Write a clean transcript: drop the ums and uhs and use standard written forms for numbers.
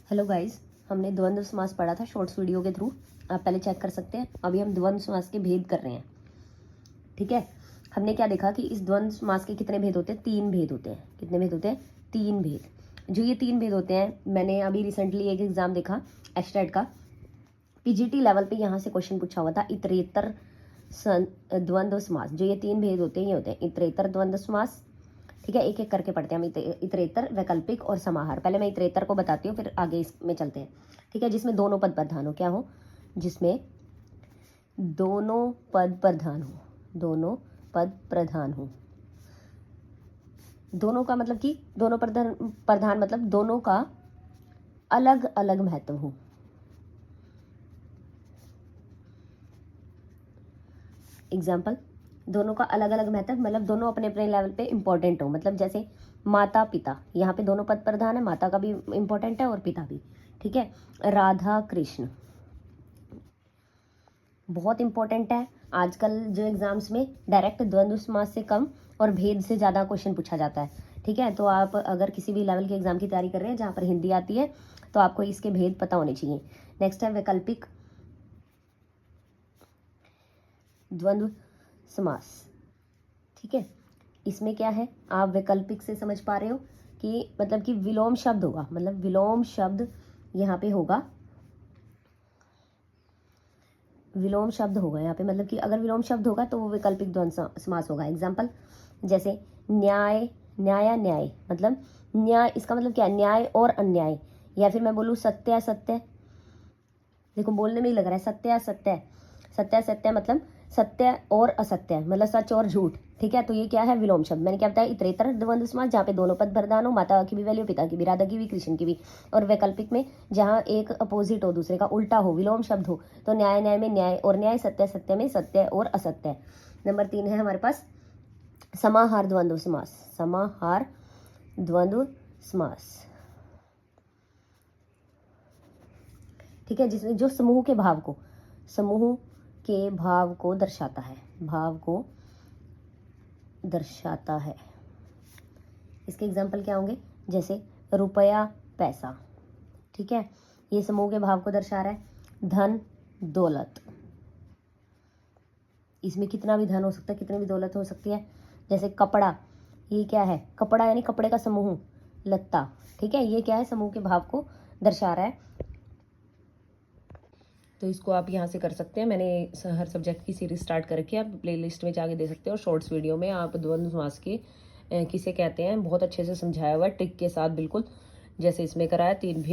Hello guys, हमने द्वंद्व समास पढ़ा था शॉर्ट्स वीडियो के थ्रू। आप पहले चेक कर सकते हैं। अभी हम द्वंद्व समास के भेद कर रहे हैं। ठीक है, हमने क्या देखा कि इस द्वंद्व समास के कितने भेद होते हैं? 3 भेद होते हैं। कितने भेद होते हैं? 3 भेद। जो ये 3 भेद होते हैं, मैंने अभी रिसेंटली एक एग्जाम देखा एस्टेट का, पीजीटी लेवल पे यहाँ से क्वेश्चन पूछा हुआ था। इतरेतर द्वंद्व समास, जो ये 3 भेद होते हैं, ये होते हैं इतरेतर द्वंद्व समास। ठीक है, एक एक करके पढ़ते हैं हम। इतरेतर, वैकल्पिक और समाहार। पहले मैं इतरेतर को बताती हूँ, फिर आगे इसमें चलते हैं। ठीक है, जिसमें दोनों पद प्रधान हो। क्या हो? जिसमें दोनों पद प्रधान हो। दोनों पद प्रधान हो। दोनों का मतलब कि दोनों प्रधान मतलब दोनों का अलग अलग महत्व हो। एग्जाम्पल, दोनों का अलग अलग महत्व मतलब दोनों अपने अपने लेवल पे इंपॉर्टेंट हो। मतलब जैसे माता पिता, यहाँ पे दोनों पद प्रधान है, माता का भी इंपॉर्टेंट है और पिता भी। ठीक है, राधा कृष्ण बहुत इंपॉर्टेंट है। आजकल जो एग्जाम्स में डायरेक्ट द्वंद्व समास से कम और भेद से ज़्यादा क्वेश्चन पूछा जाता है। ठीक है, तो आप अगर किसी भी लेवल के एग्जाम की तैयारी कर रहे हैं जहाँ पर हिंदी आती है, तो आपको इसके भेद पता होने चाहिए। नेक्स्ट है वैकल्पिक द्वंद्व समास। ठीक है, इसमें क्या है, आप वैकल्पिक से समझ पा रहे हो कि मतलब कि विलोम शब्द होगा। मतलब विलोम शब्द यहाँ पे होगा। विलोम शब्द होगा यहाँ पे, मतलब कि अगर विलोम शब्द होगा तो वो वैकल्पिक द्वंद्व समास होगा। एग्जाम्पल, जैसे न्याय, न्याय न्याय, मतलब न्याय, इसका मतलब क्या है? न्याय और अन्याय। या फिर मैं बोलूँ सत्य असत्य। देखो बोलने में ही लग रहा है सत्य असत्य। सत्य असत्य मतलब सत्य और असत्य, मतलब सच और झूठ। ठीक है, तो ये क्या है? विलोम शब्द। मैंने क्या बताया? इतरेतर द्वंद्व समास, जहाँ पे दोनों पद प्रधान हो, माता की भी वैल्यू, पिता की भी, राधा की भी, कृष्ण की भी। और वैकल्पिक में जहाँ एक अपोजिट हो, दूसरे का उल्टा हो, विलोम शब्द हो, तो न्याय न्याय में न्याय और न्याय, सत्य सत्य में सत्य और असत्य। नंबर 3 है हमारे पास समाहार द्वंद्व समास। समाहार द्वंद्व समास। ठीक है, जिसमें जो समूह के भाव को, समूह के भाव को दर्शाता है, भाव को दर्शाता है। इसके एग्जाम्पल क्या होंगे? जैसे रुपया, पैसा। ठीक है, ये समूह के भाव को दर्शा रहा है। धन, दौलत, इसमें कितना भी धन हो सकता है, कितनी भी दौलत हो सकती है। जैसे कपड़ा, ये क्या है? कपड़ा यानी कपड़े का समूह, लत्ता। ठीक है, ये क्या है? समूह के भाव को दर्शा रहा है। तो इसको आप यहाँ से कर सकते हैं। मैंने हर सब्जेक्ट की सीरीज स्टार्ट कर रखी है, आप प्लेलिस्ट में जाके दे सकते हो। शॉर्ट्स वीडियो में आप द्वंद्व समास के किसे कहते हैं बहुत अच्छे से समझाया हुआ है, ट्रिक के साथ, बिल्कुल जैसे इसमें कराया। 3